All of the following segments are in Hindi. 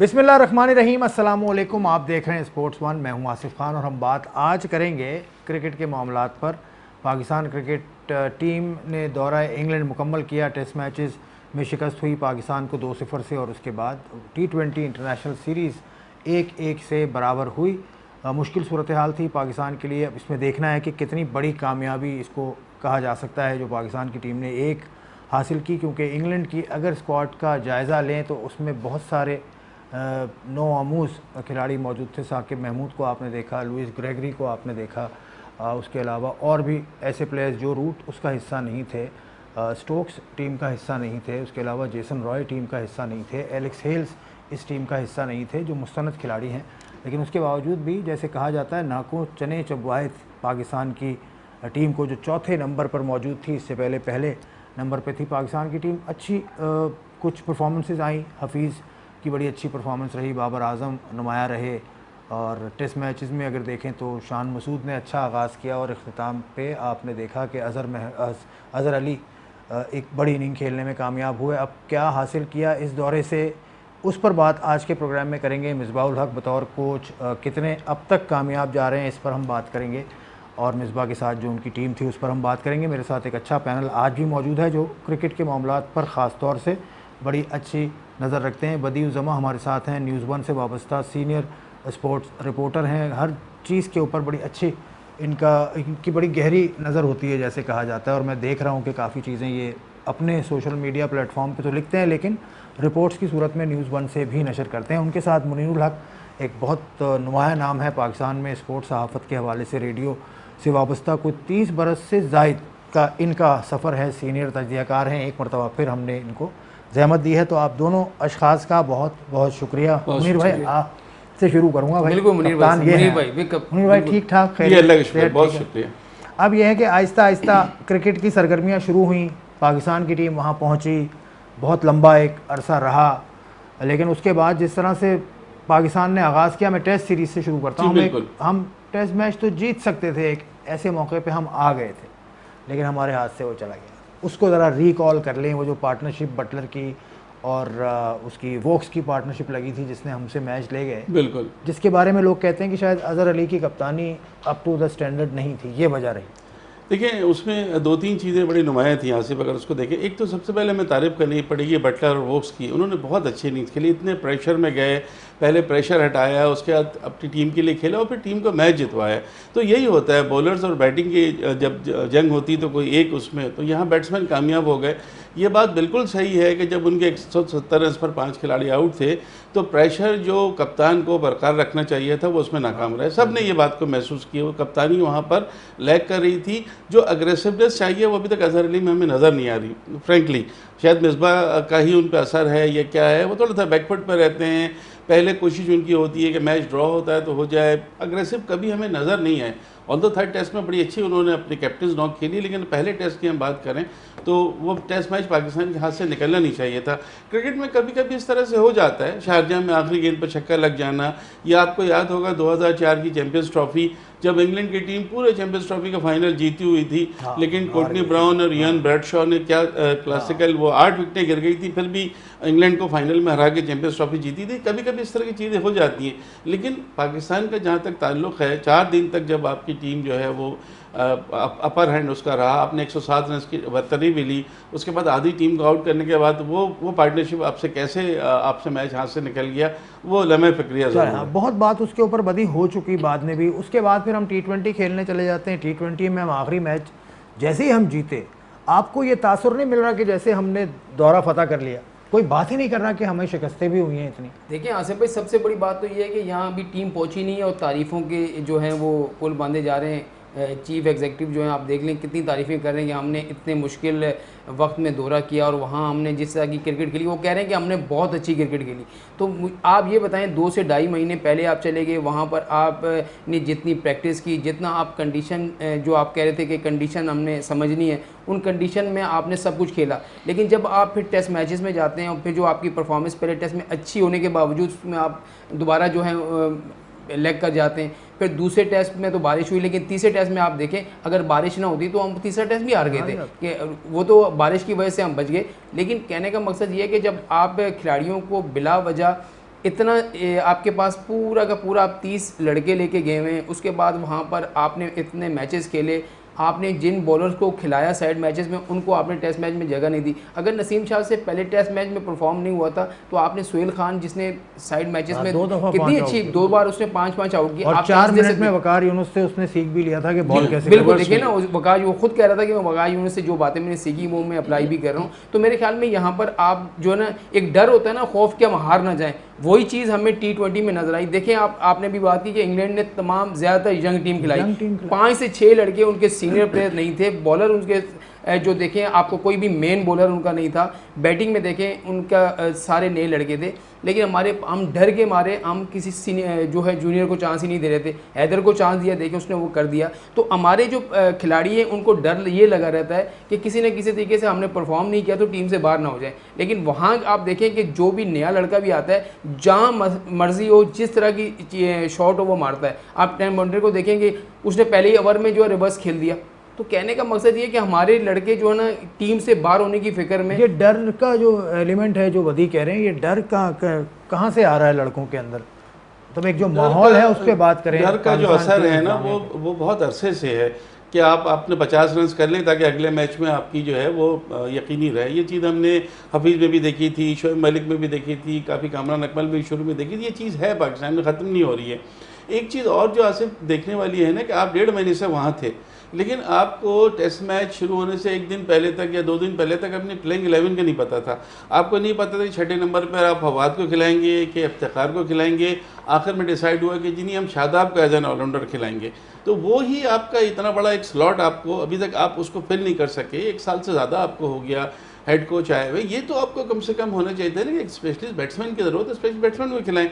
बिस्मिल्लाहिर्रहमानिर्रहीम, अस्सलाम वालेकुम। आप देख रहे हैं स्पोर्ट्स वन। मैं हूं आसिफ खान और हम बात आज करेंगे क्रिकेट के मामलात पर। पाकिस्तान क्रिकेट टीम ने दौरा इंग्लैंड मुकम्मल किया। टेस्ट मैचेस में शिकस्त हुई पाकिस्तान को 2-0 से और उसके बाद T20 इंटरनेशनल सीरीज़ 1-1 से बराबर हुई। मुश्किल सूरत हाल थी पाकिस्तान के लिए। अब इसमें देखना है कि कितनी बड़ी कामयाबी इसको कहा जा सकता है जो पाकिस्तान की टीम ने एक हासिल की, क्योंकि इंग्लैंड की अगर स्क्वाड का जायज़ा लें तो उसमें बहुत सारे नो आमूज़ खिलाड़ी मौजूद थे। साकिब महमूद को आपने देखा, लुइस ग्रेगरी को आपने देखा, उसके अलावा और भी ऐसे प्लेयर्स जो रूट उसका हिस्सा नहीं थे, स्टोक्स टीम का हिस्सा नहीं थे, उसके अलावा जेसन रॉय टीम का हिस्सा नहीं थे, एलेक्स हेल्स इस टीम का हिस्सा नहीं थे जो मुस्तनद खिलाड़ी हैं। लेकिन उसके बावजूद भी जैसे कहा जाता है नाकों चने चबवाए पाकिस्तान की टीम को, जो चौथे नंबर पर मौजूद थी। इससे पहले नंबर पर थी पाकिस्तान की टीम। अच्छी कुछ परफॉर्मेंसेस आई। हफीज़ की बड़ी अच्छी परफॉर्मेंस रही, बाबर आजम नुमाया रहे, और टेस्ट मैचेस में अगर देखें तो शान मसूद ने अच्छा आगाज़ किया और इख्तिताम पे आपने देखा कि अज़हर अली एक बड़ी इनिंग खेलने में कामयाब हुए। अब क्या हासिल किया इस दौरे से, उस पर बात आज के प्रोग्राम में करेंगे। मिसबाहुल हक बतौर कोच कितने अब तक कामयाब जा रहे हैं, इस पर हम बात करेंगे, और मिसबा के साथ जो उनकी टीम थी उस पर हम बात करेंगे। मेरे साथ एक अच्छा पैनल आज भी मौजूद है जो क्रिकेट के मामलात पर ख़ास तौर से बड़ी अच्छी नज़र रखते हैं। बदी-उज़-ज़मा हमारे साथ हैं, न्यूज़ वन से वाबस्ता सीनियर स्पोर्ट्स रिपोर्टर हैं। हर चीज़ के ऊपर बड़ी अच्छी इनकी बड़ी गहरी नज़र होती है जैसे कहा जाता है, और मैं देख रहा हूँ कि काफ़ी चीज़ें ये अपने सोशल मीडिया प्लेटफॉर्म पे तो लिखते हैं लेकिन रिपोर्ट्स की सूरत में न्यूज़ वन से भी नशर करते हैं। उनके साथ मुनीरुल हक, एक बहुत नुमाया नाम है पाकिस्तान में स्पोर्ट्स सहाफ़त के हवाले से, रेडियो से वाबस्ता कोई 30 बरस से ज़ायद का इनका सफ़र है। सीनियर तजज़ियाकार हैं। एक मरतबा फिर हमने इनको ज़हमत दी है, तो आप दोनों अशख़ास का बहुत बहुत शुक्रिया। मुनीर भाई आपसे शुरू करूँगा। भाई बिल्कुल मुनीर भाई ठीक ठाक, बहुत शुक्रिया। अब यह है कि आहिस्ता आहिस्ता क्रिकेट की सरगर्मियाँ शुरू हुई, पाकिस्तान की टीम वहाँ पहुँची, बहुत लंबा एक अरसा रहा, लेकिन उसके बाद जिस तरह से पाकिस्तान ने आगाज़ किया, मैं टेस्ट सीरीज़ से शुरू करता हूँ। हम टेस्ट मैच तो जीत सकते थे, एक ऐसे मौके पे हम आ गए थे, लेकिन हमारे हाथ से वो चला गया। उसको ज़रा रिकॉल कर लें, वो जो पार्टनरशिप बटलर की और उसकी वोक्स की पार्टनरशिप लगी थी जिसने हमसे मैच ले गए, बिल्कुल, जिसके बारे में लोग कहते हैं कि शायद अज़हर अली की कप्तानी अप टू द स्टैंडर्ड नहीं थी, ये वजह रही। देखिए उसमें 2-3 चीज़ें बड़ी नुमाया थी आसिफ, अगर उसको देखें। एक तो सबसे पहले हमें तारीफ़ करनी पड़ेगी बटलर और वोक्स की। उन्होंने बहुत अच्छी इनिंग्स खेली, इतने प्रेशर में गए, पहले प्रेशर हटाया, उसके बाद अपनी टीम के लिए खेला और फिर टीम को मैच जितवाया। तो यही होता है बॉलर्स और बैटिंग की जब जंग होती तो कोई एक उसमें, तो यहाँ बैट्समैन कामयाब हो गए। ये बात बिल्कुल सही है कि जब उनके 170 रन पर 5 खिलाड़ी आउट थे तो प्रेशर जो कप्तान को बरकरार रखना चाहिए था वो उसमें नाकाम रहे। सब ने ये बात को महसूस किया, वो कप्तानी वहाँ पर लैग कर रही थी। जो अग्रेसिवनेस चाहिए वो अभी तक अज़हर अली में हमें नज़र नहीं आ रही फ्रेंकली। शायद मिसबाह का ही उन पर असर है, ये क्या है, वो थोड़ा सा बैकफुट पर रहते हैं। पहले कोशिश उनकी होती है कि मैच ड्रॉ होता है तो हो जाए, अग्रेसिव कभी हमें नज़र नहीं आए। ऑल्दो थर्ड टेस्ट में बड़ी अच्छी उन्होंने अपनी कैप्टन्स नॉक खेली, लेकिन पहले टेस्ट की हम बात करें तो वो टेस्ट मैच पाकिस्तान के हाथ से निकलना नहीं चाहिए था। क्रिकेट में कभी कभी इस तरह से हो जाता है, शारजाह में आखिरी गेंद पर छक्का लग जाना, या आपको याद होगा 2004 की चैंपियंस ट्रॉफी जब इंग्लैंड की टीम पूरे चैंपियंस ट्रॉफी का फाइनल जीती हुई थी, लेकिन कोर्टनी ब्राउन और इयान ब्रैडशॉ ने क्या क्लासिकल वो 8 विकेटें गिर गई थी, फिर भी इंग्लैंड को फाइनल में हरा के चैंपियंस ट्रॉफी जीती थी। कभी कभी इस तरह की चीज़ें हो जाती हैं, लेकिन पाकिस्तान का जहाँ तक ताल्लुक़ है, 4 दिन तक जब आपकी टीम जो है वो अपर हैंड उसका रहा, आपने 107 रन की बरतरी भी ली, उसके बाद आधी टीम को आउट करने के बाद वो पार्टनरशिप आपसे कैसे आपसे मैच हाथ से निकल गया, वो लम्हे फ़िक्रिया ज़रूर है। बहुत बात उसके ऊपर बदी हो चुकी बाद में भी। उसके बाद फिर हम T20 खेलने चले जाते हैं। T20 में हम आखिरी मैच जैसे ही हम जीते, आपको ये तासुर नहीं मिल रहा कि जैसे हमने दौरा फतह कर लिया? कोई बात ही नहीं कर रहा कि हमें शिकस्तें भी हुई हैं इतनी। देखिए आसिफ भाई, सबसे बड़ी बात तो ये है कि यहाँ अभी टीम पहुँची नहीं है और तारीफ़ों के जो हैं वो पुल बांधे जा रहे हैं। चीफ एग्जीक्यूटिव जो है आप देख लें कितनी तारीफ़ें कर रहे हैं कि हमने इतने मुश्किल वक्त में दौरा किया और वहाँ हमने जिस तरह की क्रिकेट खेली, वो कह रहे हैं कि हमने बहुत अच्छी क्रिकेट खेली। तो आप ये बताएं, 2 से ढाई महीने पहले आप चले गए, वहाँ पर आपने जितनी प्रैक्टिस की, जितना आप कंडीशन जो आप कह रहे थे कि कंडीशन हमने समझनी है, उन कंडीशन में आपने सब कुछ खेला। लेकिन जब आप फिर टेस्ट मैचेस में जाते हैं और फिर जो आपकी परफॉर्मेंस पहले टेस्ट में अच्छी होने के बावजूद उसमें आप दोबारा जो है लैग कर जाते हैं। फिर दूसरे टेस्ट में तो बारिश हुई, लेकिन तीसरे टेस्ट में आप देखें अगर बारिश ना होती तो हम तीसरा टेस्ट भी हार गए थे, कि वो तो बारिश की वजह से हम बच गए। लेकिन कहने का मकसद ये है कि जब आप खिलाड़ियों को बिला वजह इतना आपके पास पूरा का पूरा आप 30 लड़के लेके गए हुए हैं, उसके बाद वहाँ पर आपने इतने मैचेस खेले, आपने जिन बॉलर्स को खिलाया साइड मैचेस में उनको आपने टेस्ट मैच में जगह नहीं दी। अगर नसीम शाह से पहले टेस्ट मैच में परफॉर्म नहीं हुआ था तो आपने सुहेल खान जिसने साइड मैचेस में कितनी अच्छी 2 बार उसने 5-5 आउट किया और 4 मिनट में वकार यूनुस से उसने सीख भी लिया था कि बॉल कैसे बिल्कुल देखिए ना, वकार वो खुद कह रहा था कि मैं वकार यूनुस से जो बातें मैंने सीखी वो मैं अप्लाई भी कर रहा हूँ। तो मेरे ख्याल में यहाँ पर आप जो है ना, एक डर होता है ना, खौफ कि हम हार ना जाए, वही चीज़ हमें T20 में नजर आई। देखें आपने भी बात की कि इंग्लैंड ने तमाम ज़्यादातर यंग टीम खिलाई, 5 से 6 लड़के उनके सीनियर प्लेयर नहीं थे, बॉलर उनके जो देखें आपको कोई भी मेन बॉलर उनका नहीं था, बैटिंग में देखें उनका सारे नए लड़के थे। लेकिन हम डर के मारे हम किसी सीनियर जो है जूनियर को चांस ही नहीं दे रहे थे। हैदर को चांस दिया, देखें उसने वो कर दिया। तो हमारे जो खिलाड़ी हैं उनको डर ये लगा रहता है कि किसी न किसी तरीके से हमने परफॉर्म नहीं किया तो टीम से बाहर ना हो जाए। लेकिन वहाँ आप देखें कि जो भी नया लड़का भी आता है, जहाँ मर्जी हो, जिस तरह की शॉट हो वो मारता है। आप टेन बाउंड्री को देखेंगे, उसने पहले ही ओवर में जो है रिवर्स खेल दिया। तो कहने का मकसद ये कि हमारे लड़के जो है ना टीम से बाहर होने की फिक्र में, ये डर का जो एलिमेंट है जो वदी कह रहे हैं, ये डर कहाँ से आ रहा है लड़कों के अंदर? तो एक जो माहौल है उस पर बात करें। डर का जो असर है ना वो बहुत अरसे से है कि आपने 50 रन कर लें ताकि अगले मैच में आपकी जो है वो यकीनी रहे। ये चीज़ हमने हफीज़ में भी देखी थी, शोएब मलिक में भी देखी थी, काफ़ी कामरान अकमल में भी शुरू में देखी थी। ये चीज़ है पाकिस्तान में, ख़त्म नहीं हो रही है। एक चीज़ और जो आसिफ देखने वाली है ना कि आप 1.5 महीने से वहाँ थे, लेकिन आपको टेस्ट मैच शुरू होने से 1 दिन पहले तक या 2 दिन पहले तक अपनी प्लेइंग 11 का नहीं पता था। आपको नहीं पता था कि 6ठे नंबर पर आप फवाद को खिलाएंगे कि इफ्तिखार को खिलाएंगे। आखिर में डिसाइड हुआ कि जी नहीं, हम शादाब को एज एन ऑलराउंडर खिलाएंगे। तो वो ही आपका इतना बड़ा एक स्लॉट आपको अभी तक आप उसको फिल नहीं कर सके। 1 साल से ज़्यादा आपको हो गया हेड कोच आए हुए। ये तो आपको कम से कम होना चाहिए था ना कि एक स्पेशलिस्ट बैट्समैन की ज़रूरत है, स्पेशलिस्ट बैट्समैन को खिलाएं।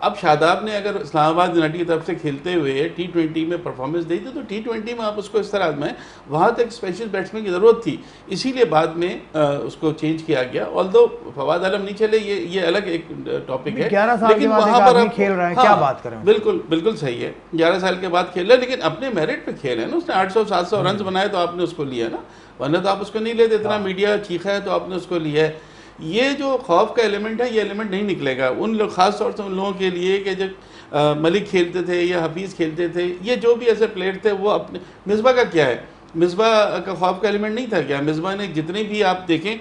अब शादाब ने अगर इस्लामाबाद यूनाइटेड की तरफ से खेलते हुए T20 में परफॉर्मेंस दी थी तो T20 में आप उसको इस तरह आजमाएं। वहाँ तक स्पेशल बैट्समैन की ज़रूरत थी, इसीलिए बाद में उसको चेंज किया गया। ऑल्दो फवाद आलम नहीं चले, ये अलग एक टॉपिक है, 11 साल लेकिन वहाँ पर आप खेल रहे हैं, क्या बात करें? बिल्कुल सही है, 11 साल के बाद खेल रहे, लेकिन अपने मेरिट पे खेल है ना। उसने 800-700 रन बनाए तो आपने उसको लिया ना, वरना तो आप उसको नहीं लेते। इतना मीडिया चीखा है तो आपने उसको लिया है। ये जो खौफ का एलिमेंट है, ये एलिमेंट नहीं निकलेगा उन लोग, ख़ास तौर से उन लोगों के लिए कि जब मलिक खेलते थे या हफीज़ खेलते थे, ये जो भी ऐसे प्लेयर थे वो अपने। मिसबा का क्या है, मिसबा का खौफ का एलिमेंट नहीं था क्या? मिसबा ने जितने भी आप देखें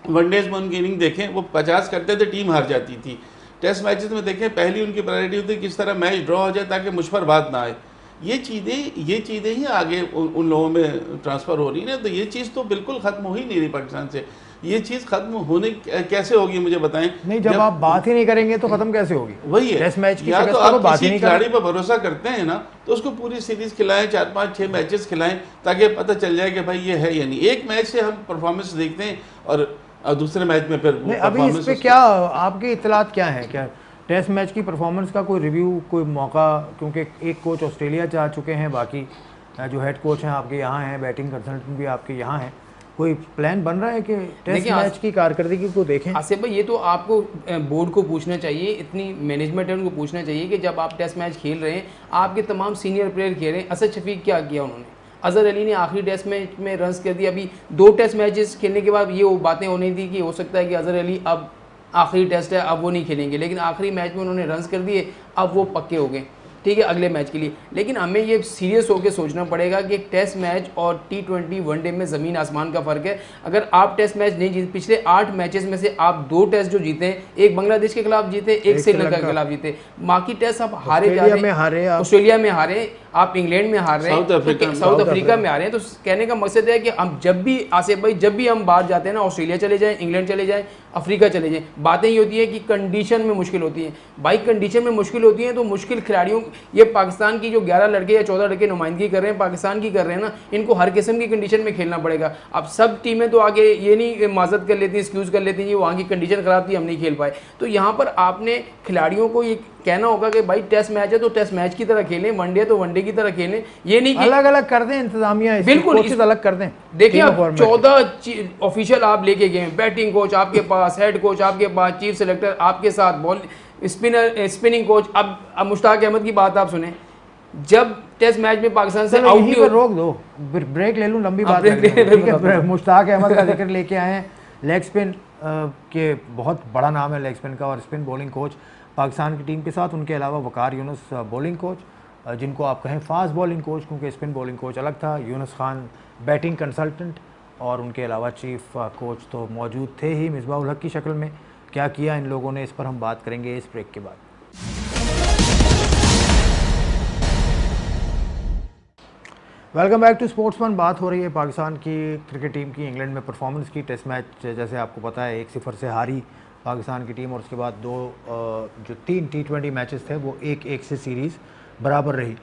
वनडेज में उनकी इनिंग देखें, वो 50 करते थे, टीम हार जाती थी। टेस्ट मैचेस में देखें, पहली उनकी प्रायोरिटी होती किस तरह मैच ड्रॉ हो जाए ताकि मुझ पर बात ना आए। ये चीज़ें ही आगे उन लोगों में ट्रांसफ़र हो रही है। तो ये चीज़ तो बिल्कुल ख़त्म हो ही नहीं रही पाकिस्तान से। ये चीज़ खत्म होने कैसे होगी मुझे बताएं? नहीं, जब आप बात ही नहीं करेंगे तो खत्म कैसे होगी? वही है, टेस्ट मैच की या तो आप आप किसी खिलाड़ी पर भरोसा करते हैं ना तो उसको पूरी सीरीज खिलाएं, 4-5-6 मैचेस खिलाएं ताकि पता चल जाए कि भाई ये है या नहीं। एक मैच से हम परफॉर्मेंस देखते हैं और दूसरे मैच में फिर अभी इस पे क्या आपकी इत्तलात क्या है? क्या टेस्ट मैच की परफॉर्मेंस का कोई रिव्यू, कोई मौका? क्योंकि एक कोच ऑस्ट्रेलिया जा चुके हैं, बाकी जो हेड कोच हैं आपके यहाँ हैं, बैटिंग कंसल्टेंट भी आपके यहाँ हैं। कोई प्लान बन रहा है कि टेस्ट मैच की कारकर्दगी को देखें? आसिफ भाई, ये तो आपको बोर्ड को पूछना चाहिए, इतनी मैनेजमेंट है उनको पूछना चाहिए कि जब आप टेस्ट मैच खेल रहे हैं, आपके तमाम सीनियर प्लेयर खेल रहे हैं। असद शफीक क्या किया उन्होंने? अजहर अली ने आखिरी टेस्ट मैच में रन्स कर दिया। अभी 2 टेस्ट मैचेस खेलने के बाद ये वो बातें होनी थी कि हो सकता है कि अजहर अली अब आखिरी टेस्ट है, अब वो नहीं खेलेंगे, लेकिन आखिरी मैच में उन्होंने रन्स कर दिए, अब वो पक्के हो गए, ठीक है, अगले मैच के लिए। लेकिन हमें ये सीरियस होकर सोचना पड़ेगा कि टेस्ट मैच और T20 वनडे में ज़मीन आसमान का फ़र्क है। अगर आप टेस्ट मैच नहीं जीते, पिछले 8 मैचेस में से आप 2 टेस्ट जो जीते हैं, एक बांग्लादेश के खिलाफ जीते, एक श्रीलंका के खिलाफ जीते, बाकी टेस्ट आप हारे जा रहे हैं। ऑस्ट्रेलिया में हारे, आप इंग्लैंड में हार रहे हैं, साउथ अफ्रीका में आ रहे हैं। तो कहने का मकसद है कि हम जब भी, आसिफ भाई, जब भी हम बाहर जाते हैं ना, ऑस्ट्रेलिया चले जाएं, इंग्लैंड चले जाएं, अफ्रीका चले जाएं, बातें ये होती है कि कंडीशन में मुश्किल होती है। भाई कंडीशन में मुश्किल होती है तो मुश्किल खिलाड़ियों, ये पाकिस्तान की जो 11 लड़के या 14 लड़के नुमाइंदगी कर रहे हैं, पाकिस्तान की कर रहे हैं ना, इनको हर किस्म की कंडीशन में खेलना पड़ेगा। अब सब टीमें तो आगे ये नहीं माजत कर लेती, एक्सक्यूज़ कर लेती हैं, वहाँ की कंडीशन ख़राब थी, हम नहीं खेल पाए। तो यहाँ पर आपने खिलाड़ियों को ये कहना होगा कि भाई टेस्ट मैच है तो टेस्ट मैच की तरह खेलें, वनडे है तो वनडे की तरह खेलें। ये नहीं कि अलग अलग कर दें इंतजामिया, बिल्कुल अलग कर दें। देखिए, अब 14 ऑफिशियल आप लेके गए, बैटिंग कोच आपके पास, हेड कोच आपके पास, चीफ सेलेक्टर आपके साथ, बॉल स्पिनिंग कोच। अब मुश्ताक अहमद की बात आप सुने, जब टेस्ट मैच में पाकिस्तान से आउट नहीं, रोक दो, ब्रेक ले लूं, लंबी बात है। मुश्ताक अहमद का जिक्र लेके आए हैं, लेग स्पिन के बहुत बड़ा नाम है लेग स्पिन का और स्पिन बॉलिंग कोच पाकिस्तान की टीम के साथ। उनके अलावा वकार यूनुस बॉलिंग कोच, जिनको आप कहें फास्ट बॉलिंग कोच क्योंकि स्पिन बॉलिंग कोच अलग था, यूनुस खान बैटिंग कंसल्टेंट, और उनके अलावा चीफ कोच तो मौजूद थे ही मिसबाह उल हक की शक्ल में। क्या किया इन लोगों ने, इस पर हम बात करेंगे इस ब्रेक के बाद। Welcome back to sportsman. बात हो रही है पाकिस्तान की क्रिकेट टीम की इंग्लैंड में परफॉर्मेंस की। टेस्ट मैच जैसे आपको पता है 1-0 से हारी पाकिस्तान की टीम और उसके बाद जो 3 T20 मैचेस थे वो 1-1 से सीरीज़ बराबर रही।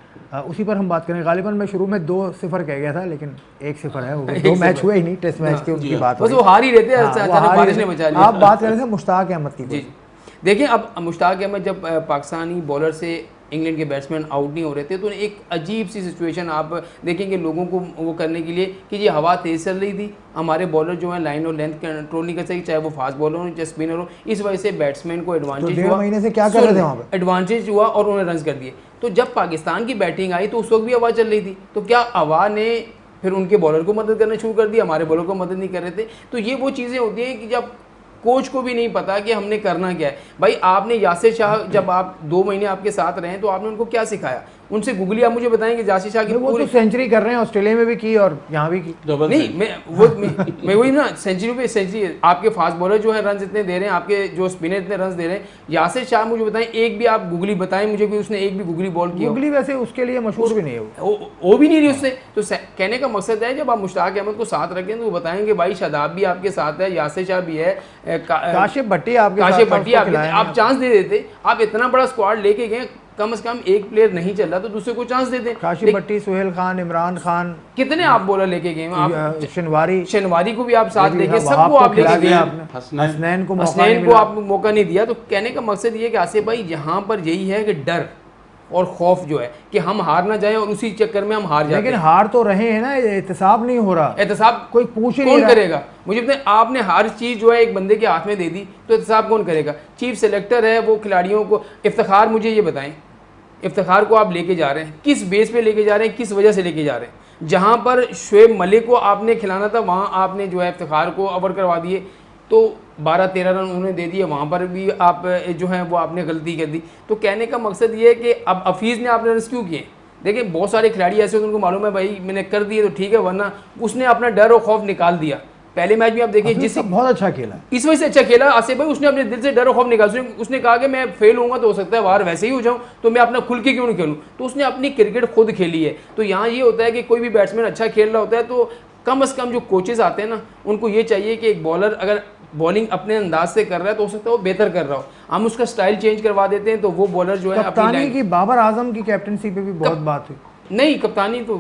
उसी पर हम बात करें। गालिबन मैं शुरू में 2-0 कह गया था लेकिन 1-0 है, वो 2 मैच हुए ही नहीं टेस्ट मैच के, उनकी बात बस वो हार ही रहते हैं, बारिश ने बचा लिया। आप बात कर रहे थे मुश्ताक अहमद की। जी देखिए, अब मुश्ताक अहमद जब पाकिस्तानी बॉलर से इंग्लैंड के बैट्समैन आउट नहीं हो रहे थे तो एक अजीब सी सिचुएशन आप देखेंगे लोगों को वो करने के लिए कि ये हवा तेज़ चल रही थी, हमारे बॉलर जो है लाइन और लेंथ कंट्रोल नहीं कर सके, चाहे वो फास्ट बॉलर हो चाहे स्पिनर हो, इस वजह से बैट्समैन को एडवांटेज हुआ। महीने से क्या कर रहे थे वहाँ पे? एडवांटेज हुआ और उन्होंने रन कर दिए। तो जब पाकिस्तान की बैटिंग आई तो उस वक्त भी हवा चल रही थी, तो क्या हवा ने फिर उनके बॉलर को मदद करना शुरू कर दिया, हमारे बॉलर को मदद नहीं कर रहे थे। तो ये वो चीज़ें होती हैं कि जब कोच को भी नहीं पता कि हमने करना क्या है। भाई आपने यासिर शाह जब आप 2 महीने आपके साथ रहे तो आपने उनको क्या सिखाया, उनसे गूगली आप मुझे बताएंगे यासिर शाह की वो तो सेंचुरी कर रहे हैं, ऑस्ट्रेलिया में भी की और यहाँ भी की। नहीं मैं वही ना, सेंचुरी पे सेंचुरी। आपके फास्ट बॉलर जो है रन इतने दे रहे हैं, आपके जो स्पिनर इतने रन दे रहे हैं। यासिर शाह मुझे बताएं एक भी आप गूगली बताएं मुझे कि उसने एक भी गूगली बॉल किया। गूगली वैसे उसके लिए मशहूर भी नहीं है, वो भी नहीं रही उससे। तो कहने का मकसद है जब आप मुश्ताक अहमद को साथ रखें तो वो बताएंगे भाई शादाब भी आपके साथ है, यासिर शाह भी है, काशिफ भट्टी आपके आप चांस दे देते। आप इतना बड़ा स्क्वाड लेके गए, कम से कम एक प्लेयर नहीं चल रहा तो दूसरे को चांस दे दें। काशिफ भट्टी, सुहेल खान, इमरान खान, कितने आप बॉलर लेके गए? आप शनवारी को भी आप साथ लेके सबको आप लेके गए, हसनैन को आप मौका नहीं दिया। तो कहने का मकसद ये है कि आसिफ भाई यहाँ पर यही है कि डर और खौफ जो है कि हम हार ना जाएं और उसी चक्कर में हम हार जाते हैं। लेकिन हार तो रहे हैं ना, एहतसाब नहीं हो रहा। एहतसाब कोई पूछ नहीं कौन करेगा? मुझे बताएं, आपने हर चीज़ जो है एक बंदे के हाथ में दे दी तो एहतसाब कौन करेगा? चीफ सेलेक्टर है वो खिलाड़ियों को। इफ्तिखार मुझे ये बताएं, इफ्तिखार को आप लेके जा रहे हैं किस बेस पे लेके जा रहे हैं, किस वजह से लेके जा रहे हैं? जहाँ पर शुएब मलिक को आपने खिलाना था वहाँ आपने जो है इफ्तिखार को ओवर करवा दिए, तो 12-13 रन उन्होंने दे दिए, वहाँ पर भी आप जो है वो आपने गलती कर दी। तो कहने का मकसद ये है कि अब हफीज़ ने आपने रन क्यों किए? देखिए बहुत सारे खिलाड़ी ऐसे होते हैं उनको मालूम है भाई मैंने कर दिए तो ठीक है, वरना उसने अपना डर और खौफ निकाल दिया। पहले मैच में आप देखिए जिस बहुत अच्छा खेला, इस वजह से अच्छा खेला आसिफ भाई, उसने अपने दिल से डर और खौफ निकाला। उसने कहा कि मैं फेल होऊंगा तो हो सकता है बाहर वैसे ही हो जाऊं, तो मैं अपना खुल के क्यों नहीं खेलूं? तो उसने अपनी क्रिकेट खुद खेली है। तो यहाँ ये होता है कि कोई भी बैट्समैन अच्छा खेल रहा होता है तो कम से कम जो कोचेज आते हैं ना उनको ये चाहिए कि एक बॉलर अगर बॉलिंग अपने अंदाज से कर रहा है तो हो सकता है वो बेहतर कर रहा हो, हम उसका स्टाइल चेंज करवा देते हैं तो वो बॉलर जो है कप्तानी की बाबर आजम की कैप्टनसी पे भी बहुत बात हुई। नहीं कप्तानी तो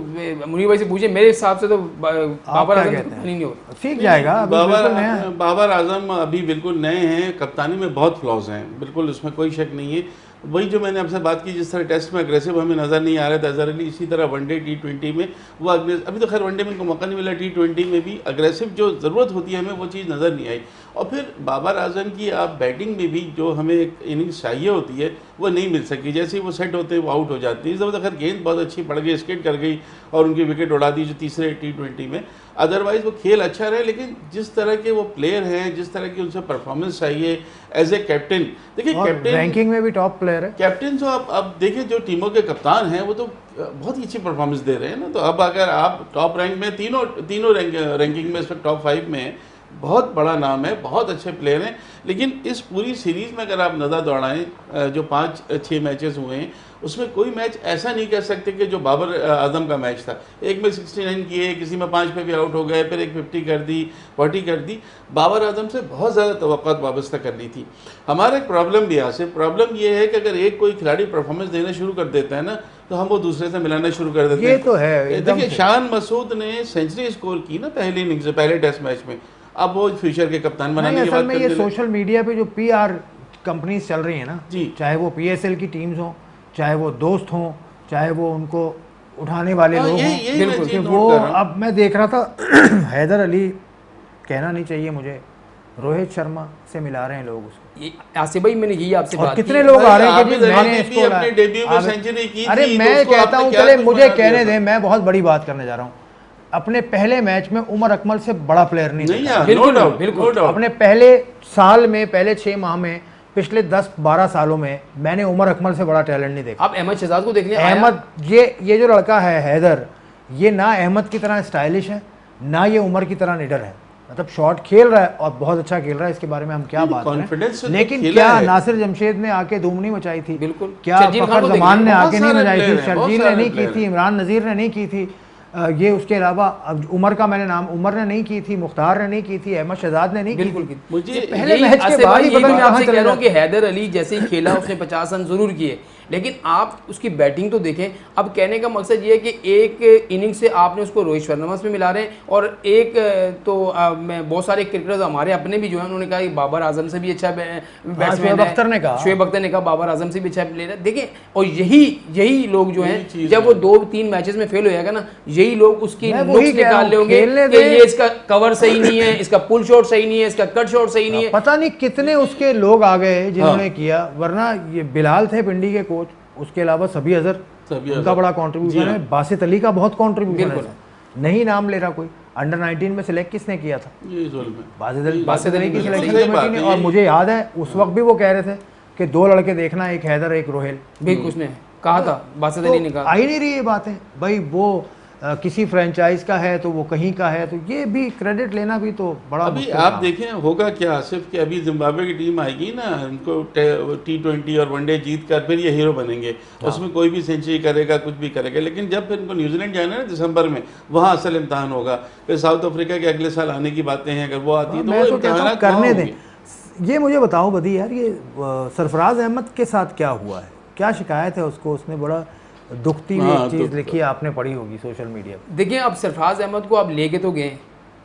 मुनीर भाई से पूछे, मेरे हिसाब से तो बाबर आजम कप्तानी नहीं होती, सीख जाएगा। बाबर आजम अभी बिल्कुल नए हैं, कप्तानी में बहुत फ्लॉज हैं, बिल्कुल उसमें कोई शक नहीं है। वही जो मैंने आपसे बात की, जिस तरह टेस्ट में अग्रेसिव हमें नज़र नहीं आ रहा था अजहर अली, इसी तरह वनडे T20 में वो अभी तो खैर वनडे में उनको मौका नहीं मिला, T20 में भी अग्रेसिव जो ज़रूरत होती है हमें वो चीज़ नज़र नहीं आई। और फिर बाबर आजम की आप बैटिंग में भी जो हमें एक इनिंग्स चाहिए होती है वो नहीं मिल सकी, जैसे ही वो सेट होते हैं वो आउट हो जाती है। इस दफ़ा खैर गेंद बहुत अच्छी पड़ गई, स्किट कर गई और उनकी विकेट उड़ा दी जो तीसरे T20 में। अदरवाइज़ वो खेल अच्छा रहे, लेकिन जिस तरह के वो प्लेयर हैं, जिस तरह की उनसे परफॉर्मेंस चाहिए एज ए कैप्टन, देखिए कैप्टन रैंकिंग में भी टॉप प्लेयर है कैप्टन। जो अब देखिए जो टीमों के कप्तान हैं वो तो बहुत ही अच्छी परफॉर्मेंस दे रहे हैं ना। तो अब अगर आप टॉप रैंक में तीनों रैंकिंग में इस वक्त टॉप 5 में हैं, बहुत बड़ा नाम है, बहुत अच्छे प्लेयर हैं। लेकिन इस पूरी सीरीज़ में अगर आप नज़र दौड़ाएं जो 5-6 मैचेस हुए हैं उसमें कोई मैच ऐसा नहीं कह सकते कि जो बाबर आजम का मैच था, एक में 69 किए, किसी में 5 पे भी आउट हो गए, फिर एक 50 कर दी, 40 कर दी। बाबर आजम से बहुत ज़्यादा तवक्कुआत वाबस्ता करनी थी। हमारा एक प्रॉब्लम भी है, प्रॉब्लम ये है कि अगर एक कोई खिलाड़ी परफॉर्मेंस देना शुरू कर देता है ना तो हम वो दूसरे से मिलाना शुरू कर देते हैं। ये तो है। देखिए शान मसूद ने सेंचुरी स्कोर की ना पहली इनिंग्स से, पहले टेस्ट मैच में, अब वो फ्यूचर के कप्तान बनाने की बात करते हैं। ये सोशल मीडिया पे जो PR कंपनीज चल रही है ना जी, चाहे वो PSL की टीम्स हों, चाहे वो दोस्त हों, चाहे वो उनको उठाने वाले लोग हों, बिल्कुल वो अब मैं देख रहा था हैदर अली, कहना नहीं चाहिए मुझे, रोहित शर्मा से मिला रहे हैं लोग उसको। आसिफ भाई मैंने यही आपसे बात कितने लोग आ रहे हैं कि मैंने इसको अपने डेब्यू में सेंचुरी की। अरे मैं कहता हूं, चले मुझे कहने दें, मैं बहुत बड़ी बात करने जा रहा हूं। अपने पहले मैच में उमर अकमल से बड़ा प्लेयर नहीं नहीं देखा। यार, बिल्कुल, no doubt, बिल्कुल। no doubt। अपने पहले साल में, पहले 6 माह में, पिछले 10-12 सालों में मैंने उमर अकमल से बड़ा टैलेंट नहीं देखा। आप अहमद शहजाद को देख लें, अहमद, ये जो लड़का है हैदर, ये ना अहमद की तरह स्टाइलिश है, ना ये उमर की तरह निडर है। मतलब शॉट खेल रहा है और बहुत अच्छा खेल रहा है, इसके बारे में हम क्या बात confidence से करें। तो लेकिन खेला क्या है। नासिर जमशेद ने आके धूम नहीं मचाई थी? बिल्कुल। क्या शर्जील खान फखर को देख जमान लें, ने बहुत आके नहीं सारे मचाई थी? player हैं, बहुत शर्जील ने सारे नहीं की player थी, इमरान नज़ीर ने नहीं की थी, ये उसके अलावा अब उमर का मैंने नाम, उमर ने नहीं की थी, मुख्तार ने नहीं की थी, अहमद शहजाद ने नहीं की बिल्कुल थी। मुझे ये पहले यही मैच के आसिफ बाद भाई, ही यही पता तो नहीं मैं आपसे कहाँ कह चले रहा हूँ कि जाते। हैदर अली जैसे ही खेला उसने 50 रन जरूर किए, लेकिन आप उसकी बैटिंग तो देखें। अब कहने का मकसद ये है कि एक इनिंग से आपने उसको रोहित शर्मा में मिला रहे हैं, और एक तो मैं बहुत सारे क्रिकेटर्स हमारे अपने भी जो है उन्होंने कहा कि बाबर आजम से भी अच्छा बैट्समैन शोएब अख्तर ने कहा। शोएब अख्तर ने कहा बाबर आजम से भी अच्छा प्लेयर है। देखें, और यही लोग जो यही हैं चीज़ जब है। वो 2-3 मैचेस में फेल हो जाएगा ना, यही लोग उसकी मैं वही नुक्स कह रहा निकाल हूँ, लेंगे खेलने कि दें। ये इसका कवर सही नहीं है, इसका पुल शॉट सही नहीं है, इसका कट शॉट सही नहीं है। पता नहीं कितने उसके लोग आ गए जिन्होंने किया, वरना ये बिलाल थे पिंडी के कोच, उसके अलावा सभी अजहर, सभी उनका अजहर। बड़ा जी कंट्रीब्यूशन हाँ। है, बासित अली का बहुत कंट्रीब्यूशन है बिल्कुल। इसमें। नहीं नाम ले रहा कोई। अंडर 19 में सिलेक्ट किसने किया था? ये जुल्म है। बासित अली की बिल्कुल सिलेक्शन सही कमेटी बात ने। है, और ये- मुझे याद है उस वक्त भी वो कह रहे थे कि 2 लड़के देखना, एक हैदर एक रोहेल। भी उसने कहा था, बासित तो अली ने कहा। आ ही नहीं रही ये बातें भाई। वो किसी फ्रेंचाइज का है तो वो कहीं का है, तो ये भी क्रेडिट लेना भी तो बड़ा अभी मुश्किल आप काम है। देखें होगा क्या आसिफ कि अभी जिम्बाब्वे की टीम आएगी ना, इनको T20 और वनडे जीत कर फिर ये हीरो बनेंगे। उसमें कोई भी सेंचुरी करेगा, कुछ भी करेगा, लेकिन जब फिर इनको न्यूजीलैंड जाना है ना दिसंबर में, वहाँ असल इम्तहान होगा। फिर साउथ अफ्रीका के अगले साल आने की बातें हैं, अगर वो आती है तो मैं वो तो कहता हूँ इम्तहानात करने वहाँ दें। होंगे। ये मुझे बताओ बदी यार, ये सरफराज अहमद के साथ क्या हुआ है? क्या शिकायत है उसको? उसने बड़ा दुखती हुई हाँ, एक चीज़ दुख- लिखी है, आपने पढ़ी होगी सोशल मीडिया पर। देखिए, अब सरफराज अहमद को आप लेके तो गए,